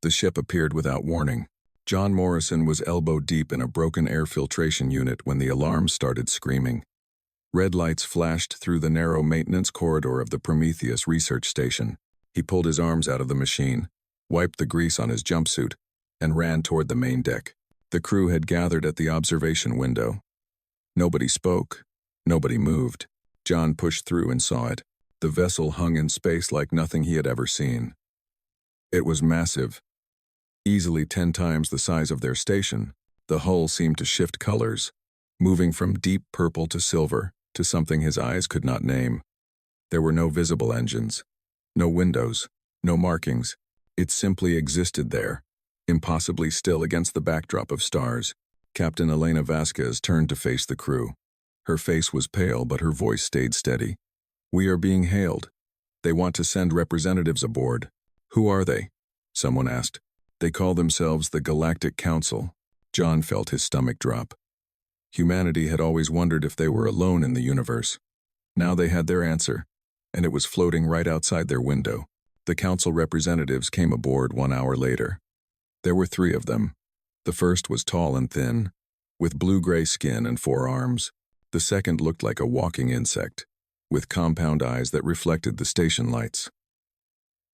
The ship appeared without warning. John Morrison was elbow-deep in a broken air filtration unit when the alarm started screaming. Red lights flashed through the narrow maintenance corridor of the Prometheus research station. He pulled his arms out of the machine, wiped the grease on his jumpsuit, and ran toward the main deck. The crew had gathered at the observation window. Nobody spoke. Nobody moved. John pushed through and saw it. The vessel hung in space like nothing he had ever seen. It was massive. Easily 10 times the size of their station, the hull seemed to shift colors, moving from deep purple to silver to something his eyes could not name. There were no visible engines, no windows, no markings. It simply existed there, impossibly still against the backdrop of stars. Captain Elena Vasquez turned to face the crew. Her face was pale, but her voice stayed steady. "We are being hailed. They want to send representatives aboard." "Who are they?" someone asked. "They call themselves the Galactic Council." John felt his stomach drop. Humanity had always wondered if they were alone in the universe. Now they had their answer, and it was floating right outside their window. The council representatives came aboard 1 hour later. There were 3 of them. The first was tall and thin, with blue-gray skin and 4 arms. The second looked like a walking insect, with compound eyes that reflected the station lights.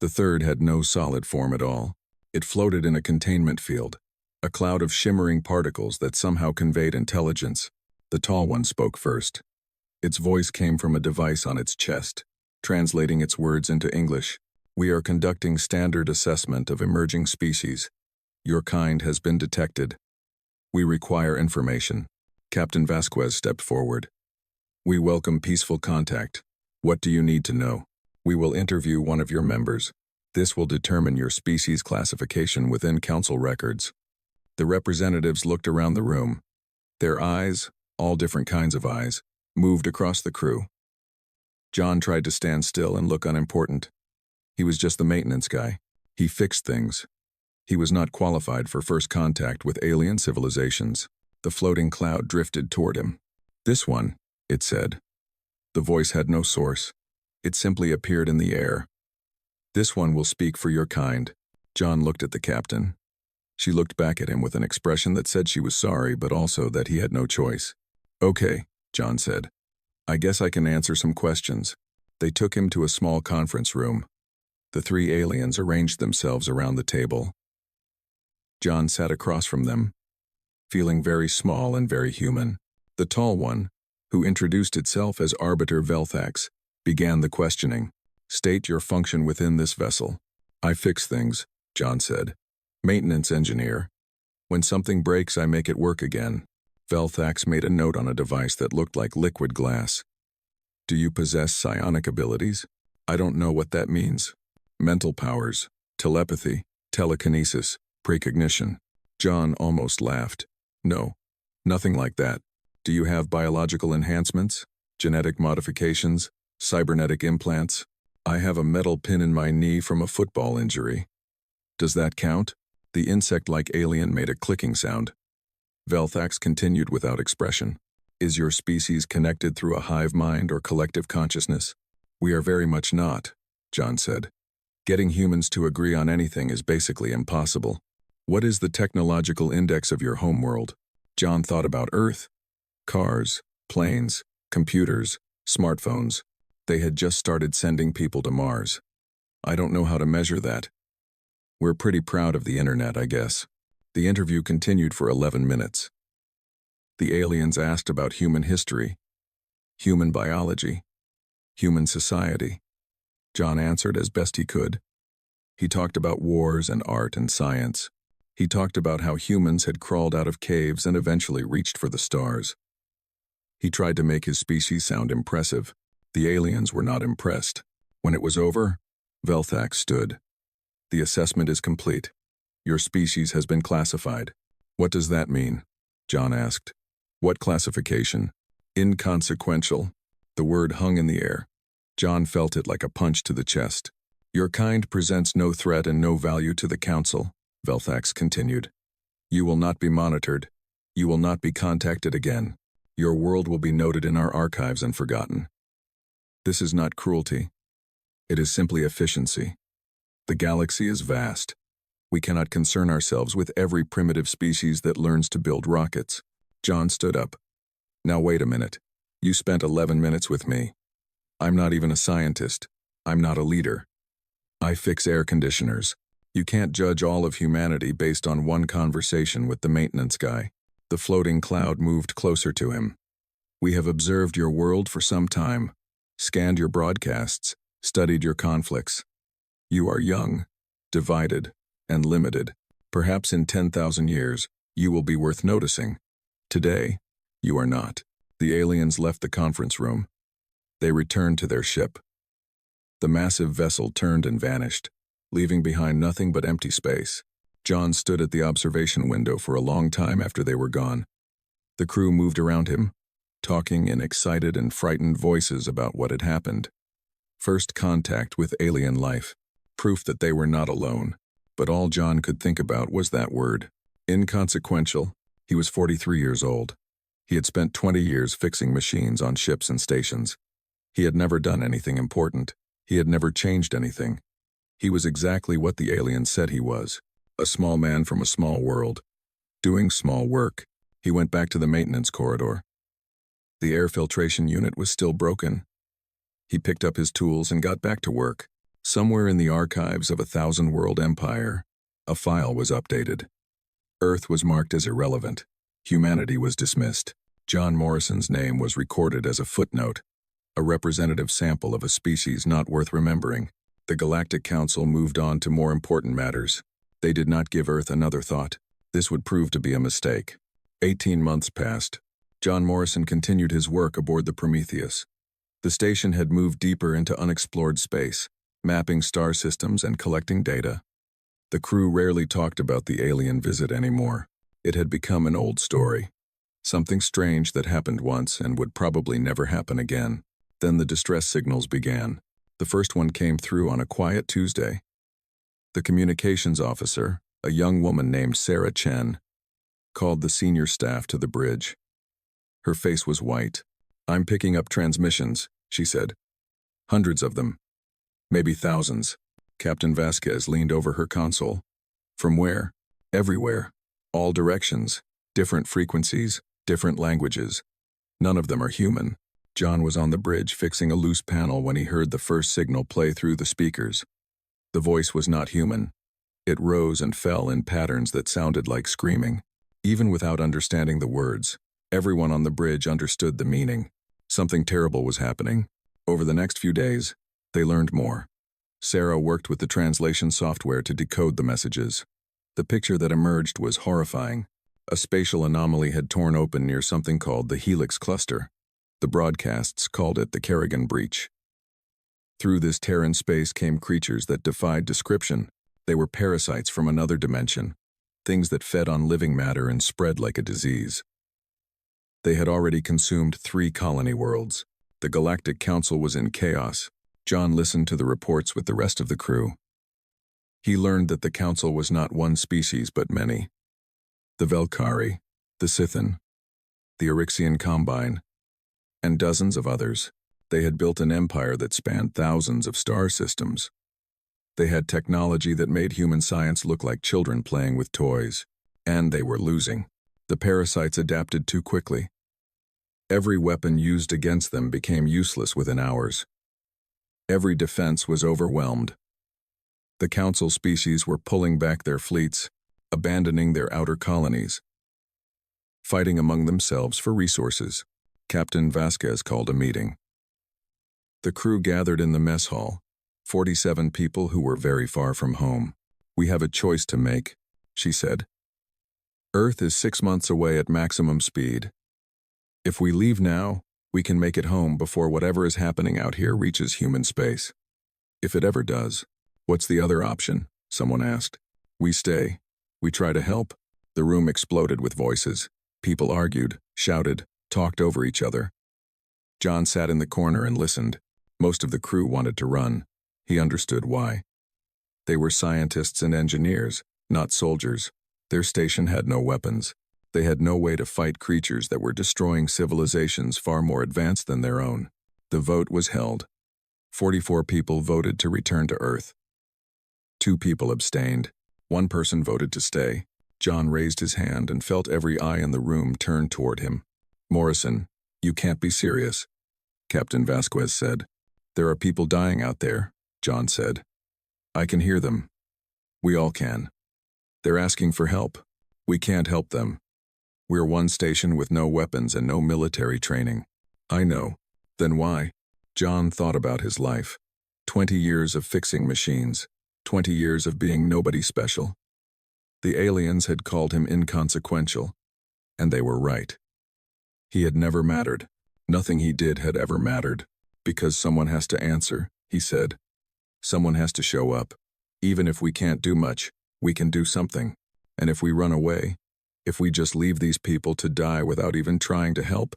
The third had no solid form at all. It floated in a containment field, a cloud of shimmering particles that somehow conveyed intelligence. The tall one spoke first. Its voice came from a device on its chest, translating its words into English. "We are conducting standard assessment of emerging species. Your kind has been detected. We require information." Captain Vasquez stepped forward. "We welcome peaceful contact. What do you need to know? We will interview one of your members. This will determine your species classification within council records." The representatives looked around the room. Their eyes, all different kinds of eyes, moved across the crew. John tried to stand still and look unimportant. He was just the maintenance guy. He fixed things. He was not qualified for first contact with alien civilizations. The floating cloud drifted toward him. "This one," it said. The voice had no source. It simply appeared in the air. "This one will speak for your kind." John looked at the captain. She looked back at him with an expression that said she was sorry, but also that he had no choice. "Okay," John said. "I guess I can answer some questions." They took him to a small conference room. The 3 aliens arranged themselves around the table. John sat across from them, feeling very small and very human. The tall one, who introduced itself as Arbiter Velthax, began the questioning. "State your function within this vessel." "I fix things," John said. "Maintenance engineer. When something breaks, I make it work again." Velthax made a note on a device that looked like liquid glass. "Do you possess psionic abilities?" "I don't know what that means." "Mental powers, telepathy, telekinesis, precognition." John almost laughed. "No, nothing like that." "Do you have biological enhancements, genetic modifications, cybernetic implants?" "I have a metal pin in my knee from a football injury." "Does that count?" The insect-like alien made a clicking sound. Velthax continued without expression. "Is your species connected through a hive mind or collective consciousness?" "We are very much not," John said. "Getting humans to agree on anything is basically impossible." "What is the technological index of your homeworld?" John thought about Earth. Cars, planes, computers, smartphones. They had just started sending people to Mars. "I don't know how to measure that." "We're pretty proud of the internet, I guess." The interview continued for 11 minutes. The aliens asked about human history, human biology, human society. John answered as best he could. He talked about wars and art and science. He talked about how humans had crawled out of caves and eventually reached for the stars. He tried to make his species sound impressive. The aliens were not impressed. When it was over, Velthax stood. "The assessment is complete. Your species has been classified." "What does that mean?" John asked. "What classification?" "Inconsequential." The word hung in the air. John felt it like a punch to the chest. "Your kind presents no threat and no value to the Council," Velthax continued. "You will not be monitored. You will not be contacted again. Your world will be noted in our archives and forgotten. This is not cruelty. It is simply efficiency. The galaxy is vast. We cannot concern ourselves with every primitive species that learns to build rockets. John stood up. Now wait a minute. You spent 11 minutes with me. I'm not even a scientist. I'm not a leader. I fix air conditioners. You can't judge all of humanity based on one conversation with the maintenance guy. The floating cloud moved closer to him. We have observed your world for some time, scanned your broadcasts, studied your conflicts. You are young, divided, and limited. Perhaps in 10,000 years, you will be worth noticing. Today, you are not. The aliens left the conference room. They returned to their ship. The massive vessel turned and vanished, leaving behind nothing but empty space. John stood at the observation window for a long time after they were gone. The crew moved around him, talking in excited and frightened voices about what had happened. First contact with alien life, proof that they were not alone. But all John could think about was that word. Inconsequential. He was 43 years old. He had spent 20 years fixing machines on ships and stations. He had never done anything important. He had never changed anything. He was exactly what the aliens said he was. A small man from a small world. Doing small work. He went back to the maintenance corridor. The air filtration unit was still broken. He picked up his tools and got back to work. Somewhere in the archives of a 1,000-world empire, a file was updated. Earth was marked as irrelevant. Humanity was dismissed. John Morrison's name was recorded as a footnote, a representative sample of a species not worth remembering. The Galactic Council moved on to more important matters. They did not give Earth another thought. This would prove to be a mistake. 18 months passed. John Morrison continued his work aboard the Prometheus. The station had moved deeper into unexplored space, mapping star systems and collecting data. The crew rarely talked about the alien visit anymore. It had become an old story. Something strange that happened once and would probably never happen again. Then the distress signals began. The first one came through on a quiet Tuesday. The communications officer, a young woman named Sarah Chen, called the senior staff to the bridge. Her face was white. "I'm picking up transmissions," she said. "Hundreds of them. Maybe thousands." Captain Vasquez leaned over her console. "From where?" "Everywhere. All directions. Different frequencies, different languages. None of them are human." John was on the bridge fixing a loose panel when he heard the first signal play through the speakers. The voice was not human. It rose and fell in patterns that sounded like screaming. Even without understanding the words, everyone on the bridge understood the meaning. Something terrible was happening. Over the next few days, they learned more. Sarah worked with the translation software to decode the messages. The picture that emerged was horrifying. A spatial anomaly had torn open near something called the Helix Cluster. The broadcasts called it the Kerrigan Breach. Through this tear in space came creatures that defied description. They were parasites from another dimension, things that fed on living matter and spread like a disease. They had already consumed 3 colony worlds. The Galactic Council was in chaos. John listened to the reports with the rest of the crew. He learned that the Council was not one species but many. The Velkari, the Scythan, the Eryxian Combine, and dozens of others. They had built an empire that spanned thousands of star systems. They had technology that made human science look like children playing with toys. And they were losing. The parasites adapted too quickly. Every weapon used against them became useless within hours. Every defense was overwhelmed. The Council species were pulling back their fleets, abandoning their outer colonies, fighting among themselves for resources. Captain Vasquez called a meeting. The crew gathered in the mess hall, 47 people who were very far from home. "We have a choice to make," she said. "Earth is 6 months away at maximum speed. If we leave now, we can make it home before whatever is happening out here reaches human space. If it ever does, what's the other option?" someone asked. "We stay. We try to help." The room exploded with voices. People argued, shouted, talked over each other. John sat in the corner and listened. Most of the crew wanted to run. He understood why. They were scientists and engineers, not soldiers. Their station had no weapons. They had no way to fight creatures that were destroying civilizations far more advanced than their own. The vote was held. 44 people voted to return to Earth. 2 people abstained. One person voted to stay. John raised his hand and felt every eye in the room turn toward him. Morrison, you can't be serious, Captain Vasquez said. There are people dying out there, John said. I can hear them. We all can. They're asking for help. We can't help them. We're one station with no weapons and no military training. I know. Then why? John thought about his life. 20 years of fixing machines. 20 years of being nobody special. The aliens had called him inconsequential, and they were right. He had never mattered. Nothing he did had ever mattered. Because someone has to answer, he said. Someone has to show up. Even if we can't do much, we can do something. And if we run away, if we just leave these people to die without even trying to help,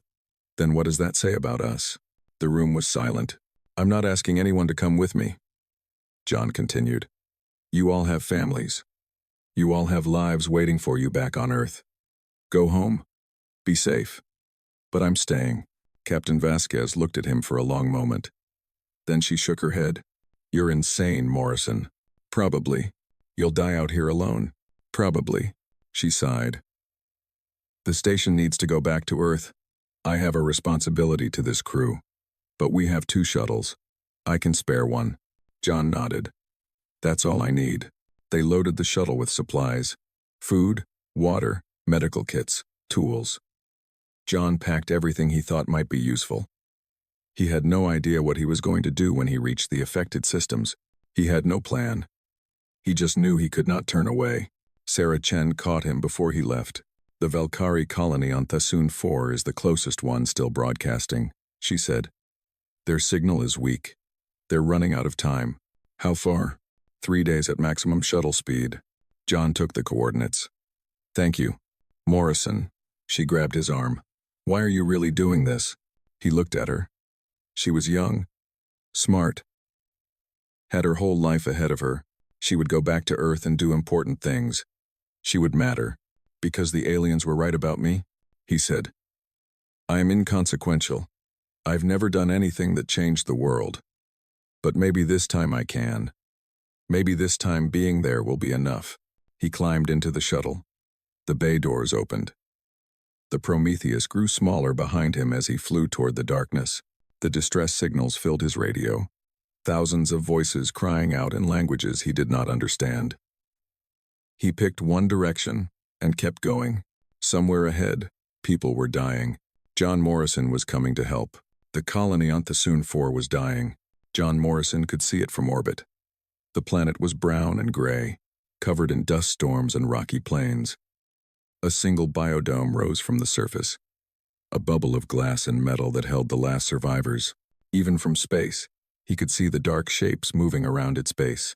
then what does that say about us? The room was silent. I'm not asking anyone to come with me, John continued. You all have families. You all have lives waiting for you back on Earth. Go home. Be safe. But I'm staying. Captain Vasquez looked at him for a long moment. Then she shook her head. You're insane, Morrison. Probably. You'll die out here alone. Probably. She sighed. The station needs to go back to Earth. I have a responsibility to this crew. But we have 2 shuttles. I can spare one. John nodded. That's all I need. They loaded the shuttle with supplies. Food, water, medical kits, tools. John packed everything he thought might be useful. He had no idea what he was going to do when he reached the affected systems. He had no plan. He just knew he could not turn away. Sarah Chen caught him before he left. The Valkyrie colony on Thassoon 4 is the closest one still broadcasting, she said. Their signal is weak. They're running out of time. How far? 3 days at maximum shuttle speed. John took the coordinates. Thank you. Morrison. She grabbed his arm. Why are you really doing this? He looked at her. She was young. Smart. Had her whole life ahead of her. She would go back to Earth and do important things. She would matter. Because the aliens were right about me, he said. I am inconsequential. I've never done anything that changed the world. But maybe this time I can. Maybe this time being there will be enough. He climbed into the shuttle. The bay doors opened. The Prometheus grew smaller behind him as he flew toward the darkness. The distress signals filled his radio. Thousands of voices crying out in languages he did not understand. He picked one direction and kept going. Somewhere ahead, people were dying. John Morrison was coming to help. The colony on Thassoon 4 was dying. John Morrison could see it from orbit. The planet was brown and gray, covered in dust storms and rocky plains. A single biodome rose from the surface, a bubble of glass and metal that held the last survivors. Even from space, he could see the dark shapes moving around its base.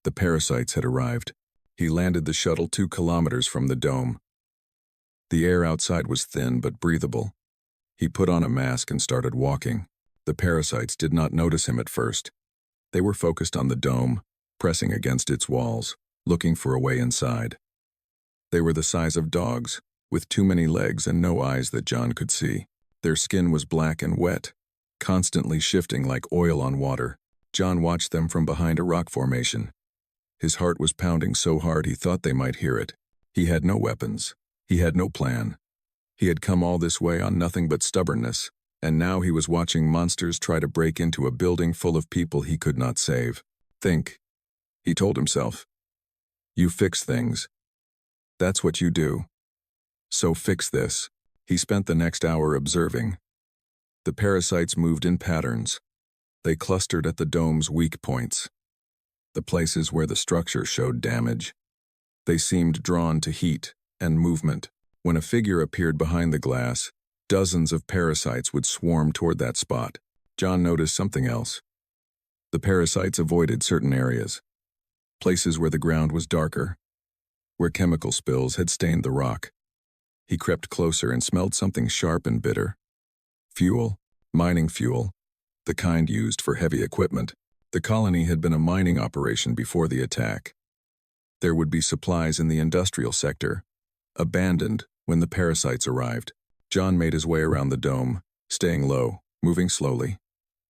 The parasites had arrived. He landed the shuttle 2 kilometers from the dome. The air outside was thin but breathable. He put on a mask and started walking. The parasites did not notice him at first. They were focused on the dome, pressing against its walls, looking for a way inside. They were the size of dogs, with too many legs and no eyes that John could see. Their skin was black and wet, constantly shifting like oil on water. John watched them from behind a rock formation. His heart was pounding so hard he thought they might hear it. He had no weapons. He had no plan. He had come all this way on nothing but stubbornness, and now he was watching monsters try to break into a building full of people he could not save. Think, he told himself. You fix things. That's what you do. So fix this. He spent the next hour observing. The parasites moved in patterns. They clustered at the dome's weak points, the places where the structure showed damage. They seemed drawn to heat and movement. When a figure appeared behind the glass, dozens of parasites would swarm toward that spot. John noticed something else. The parasites avoided certain areas, places where the ground was darker, where chemical spills had stained the rock. He crept closer and smelled something sharp and bitter. Fuel, mining fuel, the kind used for heavy equipment. The colony had been a mining operation before the attack. There would be supplies in the industrial sector, abandoned when the parasites arrived. John made his way around the dome, staying low, moving slowly.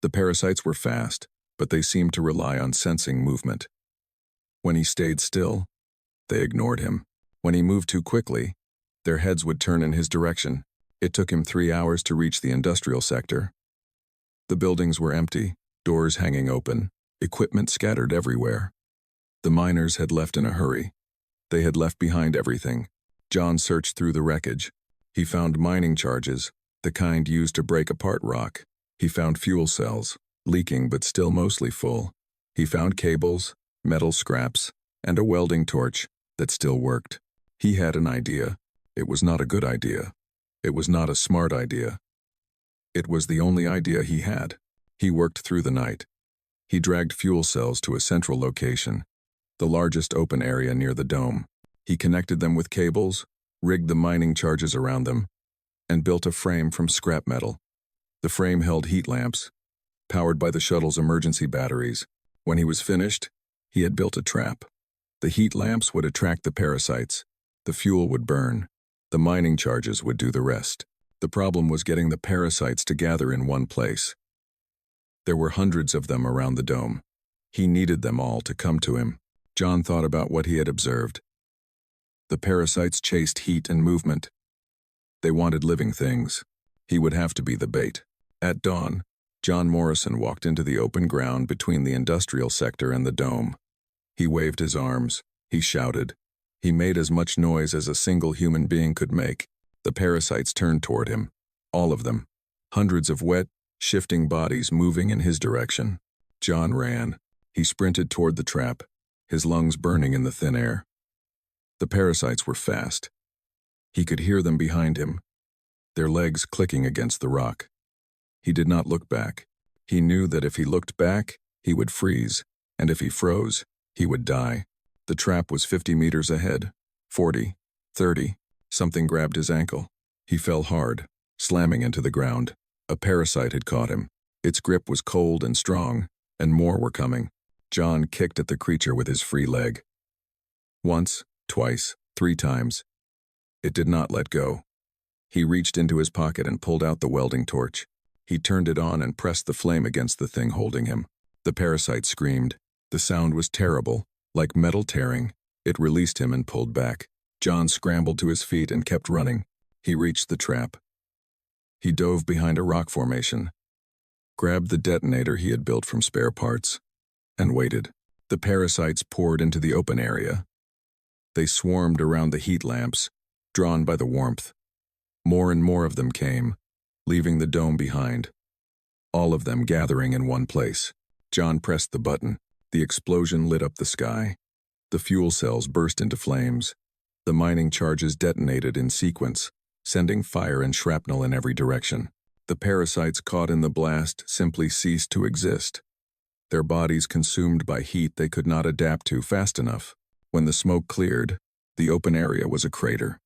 The parasites were fast, but they seemed to rely on sensing movement. When he stayed still, They ignored him. When he moved too quickly, their heads would turn in his direction. It took him 3 hours to reach the industrial sector. The buildings were empty, doors hanging open, equipment scattered everywhere. The miners had left in a hurry. They had left behind everything. John searched through the wreckage. He found mining charges, the kind used to break apart rock. He found fuel cells, leaking but still mostly full. He found cables, metal scraps, and a welding torch that still worked. He had an idea. It was not a good idea. It was not a smart idea. It was the only idea he had. He worked through the night. He dragged fuel cells to a central location, the largest open area near the dome. He connected them with cables, rigged the mining charges around them, and built a frame from scrap metal. The frame held heat lamps, powered by the shuttle's emergency batteries. When he was finished, he had built a trap. The heat lamps would attract the parasites. The fuel would burn. The mining charges would do the rest. The problem was getting the parasites to gather in one place. There were hundreds of them around the dome. He needed them all to come to him. John thought about what he had observed. The parasites chased heat and movement. They wanted living things. He would have to be the bait. At dawn, John Morrison walked into the open ground between the industrial sector and the dome. He waved his arms. He shouted. He made as much noise as a single human being could make. The parasites turned toward him. All of them. Hundreds of wet, shifting bodies moving in his direction. John ran. He sprinted toward the trap, his lungs burning in the thin air. The parasites were fast. He could hear them behind him, their legs clicking against the rock. He did not look back. He knew that if he looked back, he would freeze, and if he froze, he would die. The trap was 50 meters ahead, 40, 30. Something grabbed his ankle. He fell hard, slamming into the ground. A parasite had caught him. Its grip was cold and strong, and more were coming. John kicked at the creature with his free leg. Once, twice, 3 times. It did not let go. He reached into his pocket and pulled out the welding torch. He turned it on and pressed the flame against the thing holding him. The parasite screamed. The sound was terrible, like metal tearing. It released him and pulled back. John scrambled to his feet and kept running. He reached the trap. He dove behind a rock formation, grabbed the detonator he had built from spare parts, and waited. The parasites poured into the open area. They swarmed around the heat lamps, drawn by the warmth. More and more of them came, leaving the dome behind. All of them gathering in one place. John pressed the button. The explosion lit up the sky. The fuel cells burst into flames. The mining charges detonated in sequence, sending fire and shrapnel in every direction. The parasites caught in the blast simply ceased to exist. Their bodies consumed by heat they could not adapt to fast enough. When the smoke cleared, the open area was a crater.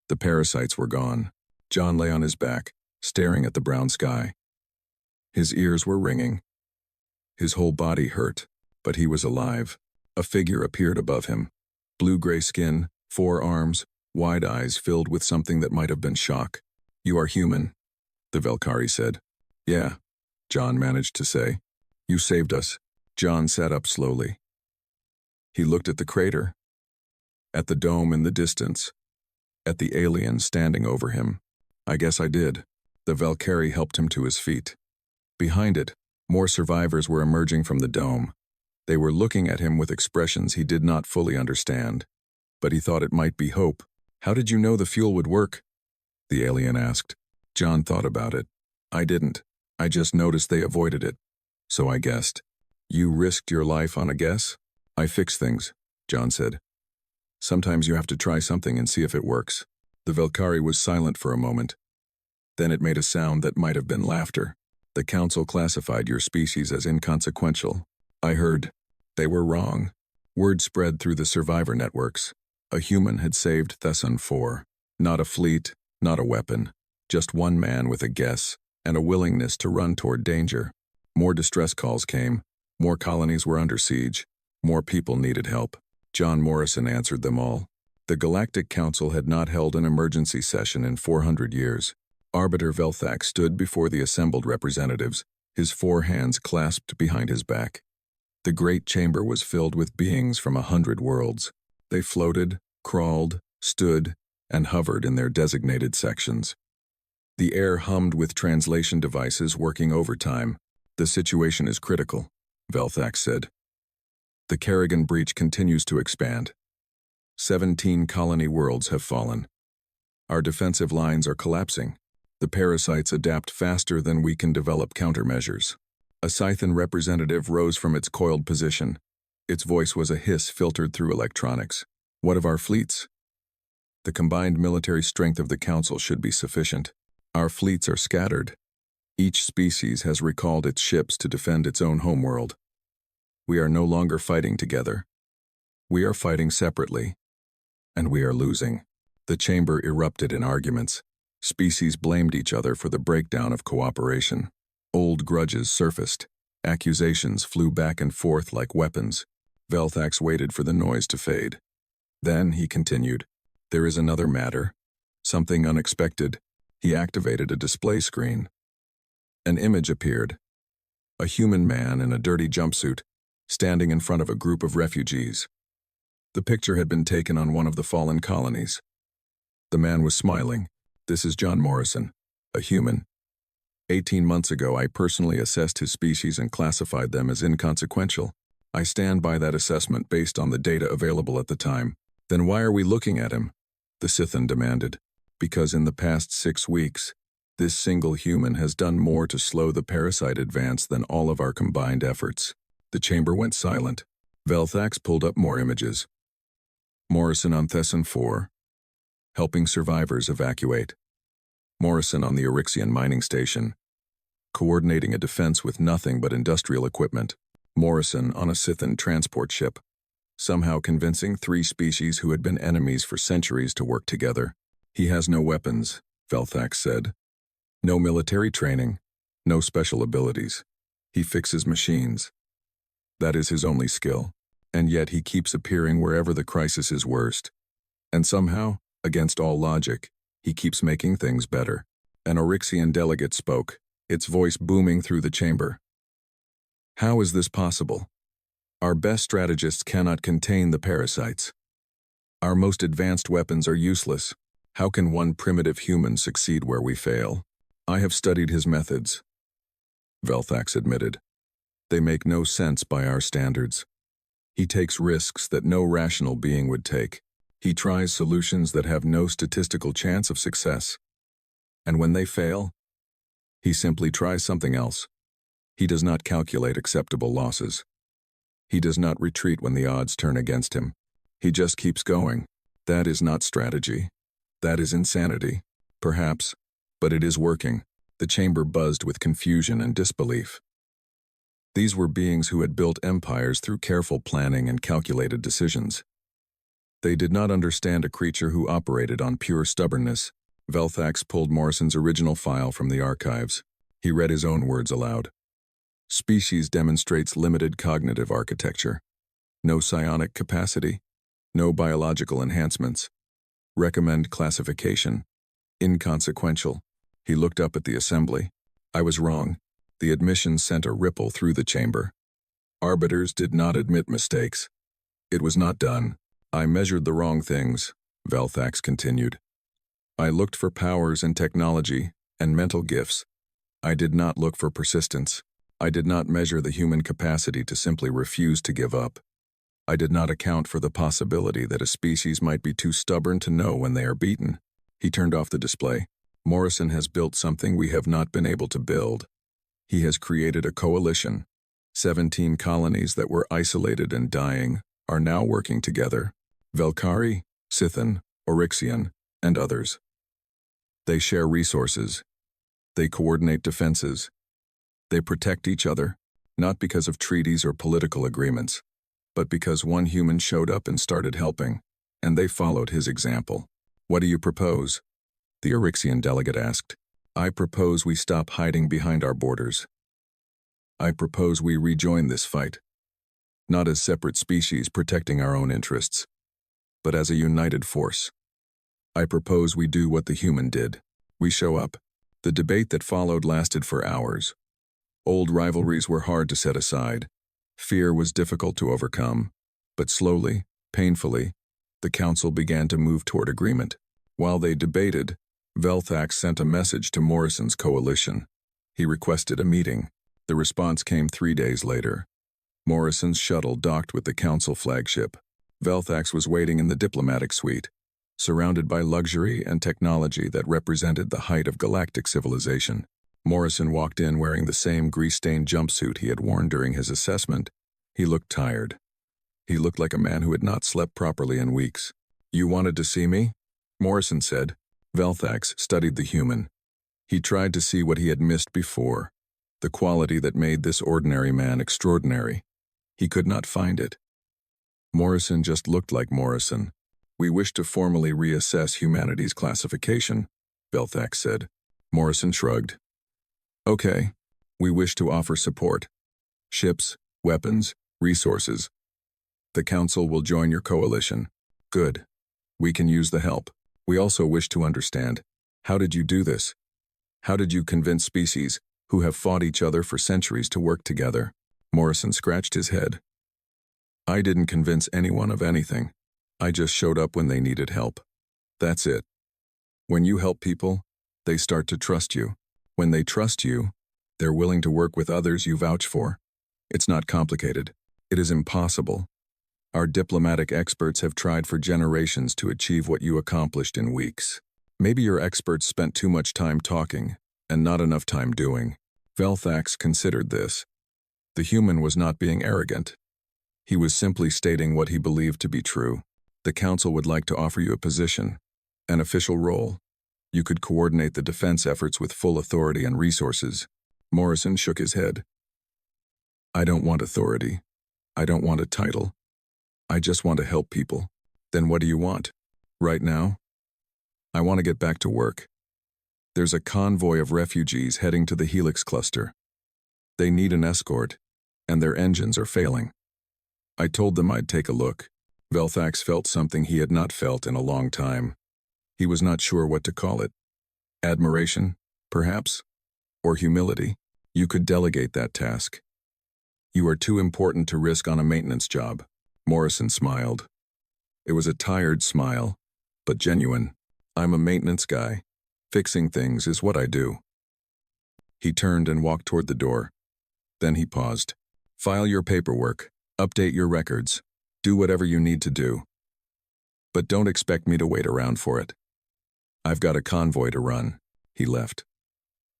The parasites were gone. John lay on his back, staring at the brown sky. His ears were ringing. His whole body hurt, but he was alive. A figure appeared above him. Blue-gray skin, 4 arms, wide eyes filled with something that might have been shock. "You are human," the Valkyrie said. "Yeah," John managed to say. "You saved us." John sat up slowly. He looked at the crater, at the dome in the distance, at the alien standing over him. "I guess I did." The Valkyrie helped him to his feet. Behind it, more survivors were emerging from the dome. They were looking at him with expressions he did not fully understand, but he thought it might be hope. "How did you know the fuel would work?" the alien asked. John thought about it. "I didn't. I just noticed they avoided it. So I guessed." "You risked your life on a guess?" "I fix things," John said. "Sometimes you have to try something and see if it works." The Valkyrie was silent for a moment. Then it made a sound that might have been laughter. "The council classified your species as inconsequential. I heard. They were wrong." Word spread through the survivor networks. A human had saved Thesson 4. Not a fleet, not a weapon. Just one man with a guess and a willingness to run toward danger. More distress calls came. More colonies were under siege. More people needed help. John Morrison answered them all. The Galactic Council had not held an emergency session in 400 years. Arbiter Velthak stood before the assembled representatives, his 4 hands clasped behind his back. The great chamber was filled with beings from 100 worlds. They floated, crawled, stood, and hovered in their designated sections. The air hummed with translation devices working overtime. The situation is critical, Velthax said. The Kerrigan breach continues to expand. 17 colony worlds have fallen. Our defensive lines are collapsing. The parasites adapt faster than we can develop countermeasures. A Scythian representative rose from its coiled position. Its voice was a hiss filtered through electronics. What of our fleets? The combined military strength of the Council should be sufficient. Our fleets are scattered. Each species has recalled its ships to defend its own homeworld. We are no longer fighting together. We are fighting separately. And we are losing. The chamber erupted in arguments. Species blamed each other for the breakdown of cooperation. Old grudges surfaced. Accusations flew back and forth like weapons. Velthax waited for the noise to fade. Then, he continued, there is another matter. Something unexpected. He activated a display screen. An image appeared. A human man in a dirty jumpsuit, standing in front of a group of refugees. The picture had been taken on one of the fallen colonies. The man was smiling. This is John Morrison, a human. 18 months ago, I personally assessed his species and classified them as inconsequential. I stand by that assessment based on the data available at the time. Then why are we looking at him? The Scythian demanded. Because in the past 6 weeks, this single human has done more to slow the parasite advance than all of our combined efforts. The chamber went silent. Velthax pulled up more images. Morrison on Thesson 4. Helping survivors evacuate. Morrison on the Eryxian mining station. Coordinating a defense with nothing but industrial equipment. Morrison on a Scythian transport ship. Somehow convincing 3 species who had been enemies for centuries to work together. He has no weapons, Velthax said. No military training. No special abilities. He fixes machines. That is his only skill. And yet he keeps appearing wherever the crisis is worst. And somehow, against all logic, he keeps making things better. An Eryxian delegate spoke, its voice booming through the chamber. How is this possible? Our best strategists cannot contain the parasites. Our most advanced weapons are useless. How can one primitive human succeed where we fail? I have studied his methods, Velthax admitted. They make no sense by our standards. He takes risks that no rational being would take. He tries solutions that have no statistical chance of success. And when they fail, he simply tries something else. He does not calculate acceptable losses. He does not retreat when the odds turn against him. He just keeps going. That is not strategy. That is insanity. Perhaps, but it is working. The chamber buzzed with confusion and disbelief. These were beings who had built empires through careful planning and calculated decisions. They did not understand a creature who operated on pure stubbornness. Velthax pulled Morrison's original file from the archives. He read his own words aloud. Species demonstrates limited cognitive architecture. No psionic capacity. No biological enhancements. Recommend classification. Inconsequential. He looked up at the assembly. I was wrong. The admission sent a ripple through the chamber. Arbiters did not admit mistakes. It was not done. I measured the wrong things, Velthax continued. I looked for powers and technology and mental gifts. I did not look for persistence. I did not measure the human capacity to simply refuse to give up. I did not account for the possibility that a species might be too stubborn to know when they are beaten. He turned off the display. Morrison has built something we have not been able to build. He has created a coalition. 17 colonies that were isolated and dying are now working together. Velkari, Scythian, Eryxian, and others. They share resources. They coordinate defenses. They protect each other, not because of treaties or political agreements, but because one human showed up and started helping, and they followed his example. What do you propose? The Eryxian delegate asked. I propose we stop hiding behind our borders. I propose we rejoin this fight, not as separate species protecting our own interests, but as a united force. I propose we do what the human did. We show up. The debate that followed lasted for hours. Old rivalries were hard to set aside. Fear was difficult to overcome. But slowly, painfully, The council began to move toward agreement. While they debated, Velthax sent a message to Morrison's coalition. He requested a meeting. The response came 3 days later. Morrison's shuttle docked with the council flagship. Velthax was waiting in the diplomatic suite, surrounded by luxury and technology that represented the height of galactic civilization. Morrison walked in wearing the same grease-stained jumpsuit he had worn during his assessment. He looked tired. He looked like a man who had not slept properly in weeks. "You wanted to see me?" Morrison said. Velthax studied the human. He tried to see what he had missed before, the quality that made this ordinary man extraordinary. He could not find it. Morrison just looked like Morrison. "We wish to formally reassess humanity's classification," Velthax said. Morrison shrugged. "Okay, we wish to offer support. Ships, weapons, resources. The council will join your coalition." "Good. We can use the help. We also wish to understand, how did you do this? How did you convince species who have fought each other for centuries to work together?" Morrison scratched his head. "I didn't convince anyone of anything. I just showed up when they needed help. That's it. When you help people, they start to trust you. When they trust you, they're willing to work with others you vouch for. It's not complicated. It is impossible. Our diplomatic experts have tried for generations to achieve what you accomplished in weeks. Maybe your experts spent too much time talking and not enough time doing." Velthax considered this. The human was not being arrogant. He was simply stating what he believed to be true. "The council would like to offer you a position, an official role. You could coordinate the defense efforts with full authority and resources." Morrison shook his head. "I don't want authority. I don't want a title. I just want to help people." "Then what do you want?" "Right now? I want to get back to work. There's a convoy of refugees heading to the Helix cluster. They need an escort, and their engines are failing. I told them I'd take a look." Velthax felt something he had not felt in a long time. He was not sure what to call it. Admiration, perhaps? Or humility? "You could delegate that task. You are too important to risk on a maintenance job." Morrison smiled. It was a tired smile, but genuine. "I'm a maintenance guy. Fixing things is what I do." He turned and walked toward the door. Then he paused. "File your paperwork. Update your records. Do whatever you need to do. But don't expect me to wait around for it. I've got a convoy to run." He left.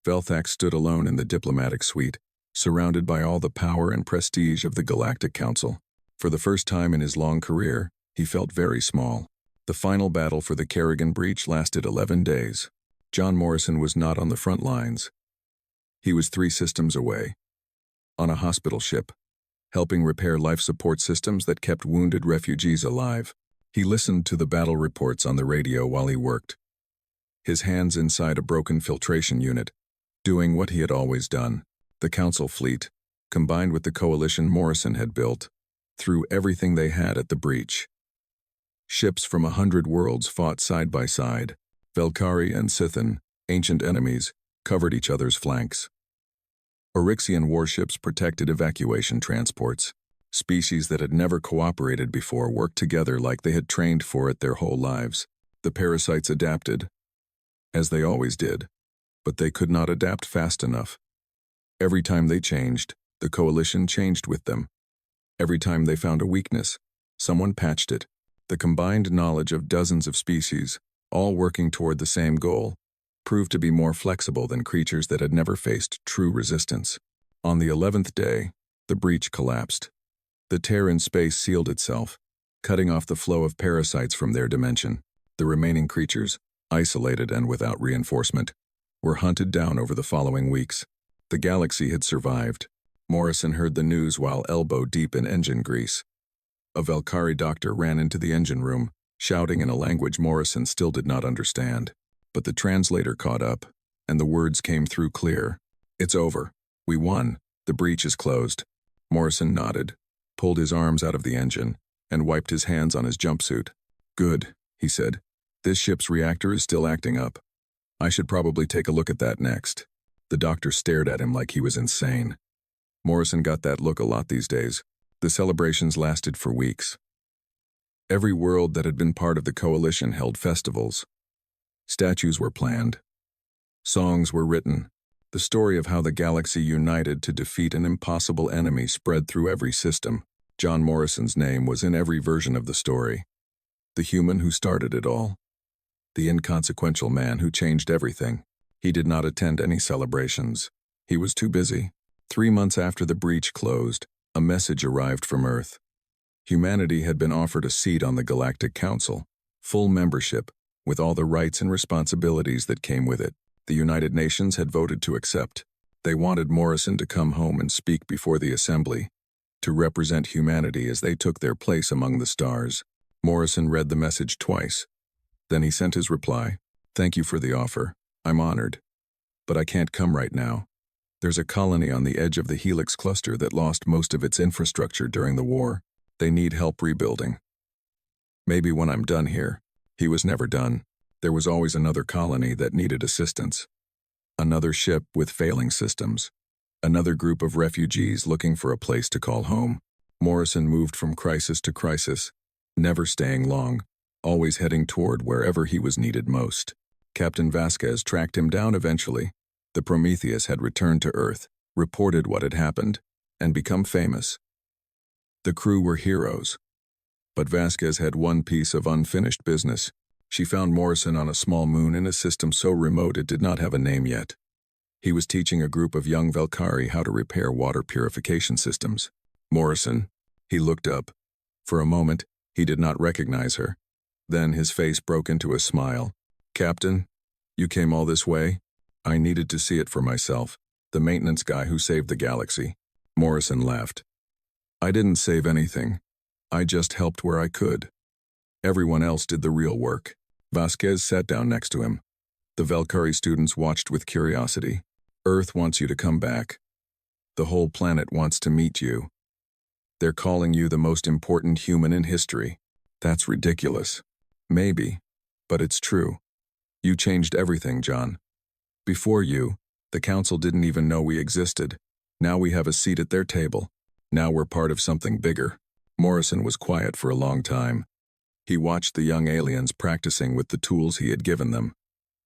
Velthax stood alone in the diplomatic suite, surrounded by all the power and prestige of the Galactic Council. For the first time in his long career, he felt very small. The final battle for the Kerrigan breach lasted 11 days. John Morrison was not on the front lines. He was 3 systems away, on a hospital ship, helping repair life support systems that kept wounded refugees alive. He listened to the battle reports on the radio while he worked, his hands inside a broken filtration unit, doing what he had always done. The Council fleet, combined with the coalition Morrison had built, threw everything they had at the breach. Ships from 100 worlds fought side by side. Velkari and Scythan, ancient enemies, covered each other's flanks. Oryxian warships protected evacuation transports. Species that had never cooperated before worked together like they had trained for it their whole lives. The parasites adapted, as they always did, but they could not adapt fast enough. Every time they changed, the coalition changed with them. Every time they found a weakness, someone patched it. The combined knowledge of dozens of species, all working toward the same goal, proved to be more flexible than creatures that had never faced true resistance. On the 11th day, the breach collapsed. The tear in space sealed itself, cutting off the flow of parasites from their dimension. The remaining creatures, isolated and without reinforcement, were hunted down over the following weeks. The galaxy had survived. Morrison heard the news while elbow-deep in engine grease. A Velkari doctor ran into the engine room, shouting in a language Morrison still did not understand. But the translator caught up, and the words came through clear. "It's over. We won. The breach is closed." Morrison nodded, pulled his arms out of the engine, and wiped his hands on his jumpsuit. "Good," he said. "This ship's reactor is still acting up. I should probably take a look at that next." The doctor stared at him like he was insane. Morrison got that look a lot these days. The celebrations lasted for weeks. Every world that had been part of the coalition held festivals. Statues were planned. Songs were written. The story of how the galaxy united to defeat an impossible enemy spread through every system. John Morrison's name was in every version of the story. The human who started it all. The inconsequential man who changed everything. He did not attend any celebrations. He was too busy. 3 months after the breach closed, a message arrived from Earth. Humanity had been offered a seat on the Galactic Council, full membership, with all the rights and responsibilities that came with it. The United Nations had voted to accept. They wanted Morrison to come home and speak before the Assembly, to represent humanity as they took their place among the stars. Morrison read the message twice. Then he sent his reply. "Thank you for the offer. I'm honored. But I can't come right now. There's a colony on the edge of the Helix cluster that lost most of its infrastructure during the war. They need help rebuilding. Maybe when I'm done here." He was never done. There was always another colony that needed assistance. Another ship with failing systems. Another group of refugees looking for a place to call home. Morrison moved from crisis to crisis, never staying long, always heading toward wherever he was needed most. Captain Vasquez tracked him down eventually. The Prometheus had returned to Earth, reported what had happened, and become famous. The crew were heroes. But Vasquez had one piece of unfinished business. She found Morrison on a small moon in a system so remote it did not have a name yet. He was teaching a group of young Valkyrie how to repair water purification systems. Morrison. He looked up. For a moment, he did not recognize her. Then his face broke into a smile. "Captain, you came all this way? I needed to see it for myself. The maintenance guy who saved the galaxy." Morrison laughed. "I didn't save anything. I just helped where I could. Everyone else did the real work." Vasquez sat down next to him. The Valkyrie students watched with curiosity. "Earth wants you to come back. The whole planet wants to meet you. They're calling you the most important human in history. That's ridiculous. Maybe, but it's true. You changed everything, John. Before you, the council didn't even know we existed. Now we have a seat at their table. Now we're part of something bigger." Morrison was quiet for a long time. He watched the young aliens practicing with the tools he had given them.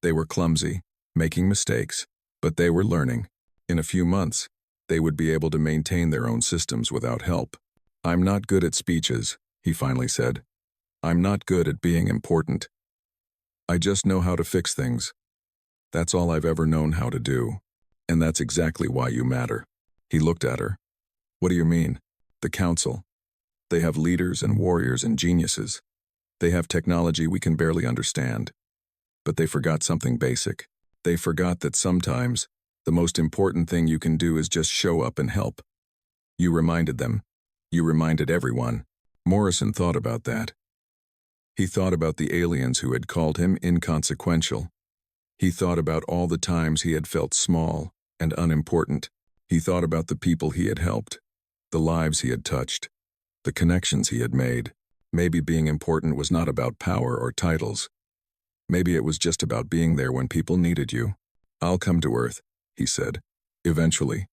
They were clumsy, making mistakes, but they were learning. In a few months, they would be able to maintain their own systems without help. "I'm not good at speeches," he finally said. "I'm not good at being important. I just know how to fix things. That's all I've ever known how to do. And that's exactly why you matter." He looked at her. "What do you mean?" "The council. They have leaders and warriors and geniuses. They have technology we can barely understand. But they forgot something basic. They forgot that sometimes, the most important thing you can do is just show up and help." You reminded them. You reminded everyone. Morrison thought about that. He thought about the aliens who had called him inconsequential. He thought about all the times he had felt small and unimportant. He thought about the people he had helped, the lives he had touched, the connections he had made. Maybe being important was not about power or titles. Maybe it was just about being there when people needed you. "I'll come to Earth," he said. "Eventually."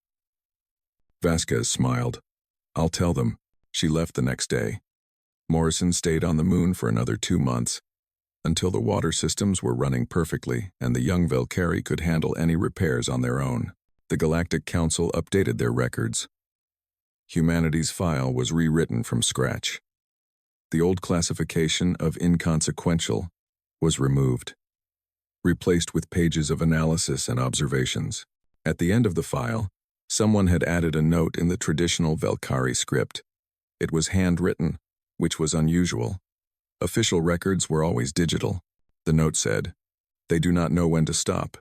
Vasquez smiled. "I'll tell them." She left the next day. Morrison stayed on the moon for another 2 months, until the water systems were running perfectly and the young Valkyrie could handle any repairs on their own. The Galactic Council updated their records. Humanity's file was rewritten from scratch. The old classification of inconsequential was removed, replaced with pages of analysis and observations. At the end of the file, someone had added a note in the traditional Valkyrie script. It was handwritten, which was unusual. Official records were always digital. The note said, "They do not know when to stop.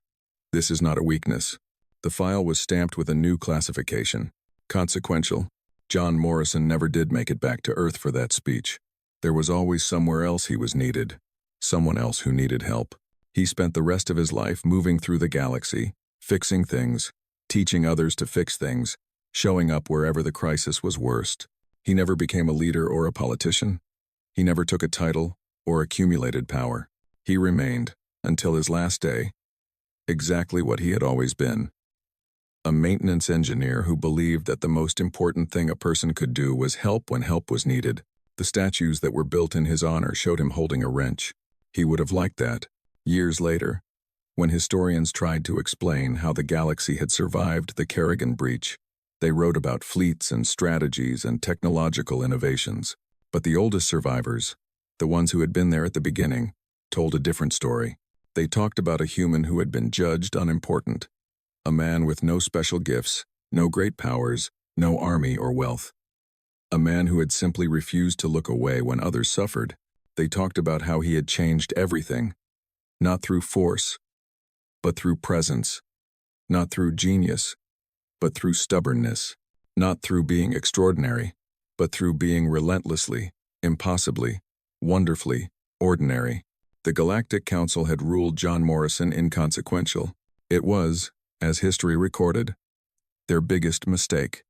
This is not a weakness." The file was stamped with a new classification, consequential. John Morrison never did make it back to Earth for that speech. There was always somewhere else he was needed, someone else who needed help. He spent the rest of his life moving through the galaxy, fixing things, teaching others to fix things, showing up wherever the crisis was worst. He never became a leader or a politician. He never took a title or accumulated power. He remained, until his last day, exactly what he had always been. A maintenance engineer who believed that the most important thing a person could do was help when help was needed. The statues that were built in his honor showed him holding a wrench. He would have liked that. Years later, when historians tried to explain how the galaxy had survived the Kerrigan breach, they wrote about fleets and strategies and technological innovations. But the oldest survivors, the ones who had been there at the beginning, told a different story. They talked about a human who had been judged unimportant, a man with no special gifts, no great powers, no army or wealth. A man who had simply refused to look away when others suffered. They talked about how he had changed everything, not through force, but through presence, not through genius, but through stubbornness, not through being extraordinary, but through being relentlessly, impossibly, wonderfully, ordinary. The Galactic Council had ruled John Morrison inconsequential. It was, as history recorded, their biggest mistake.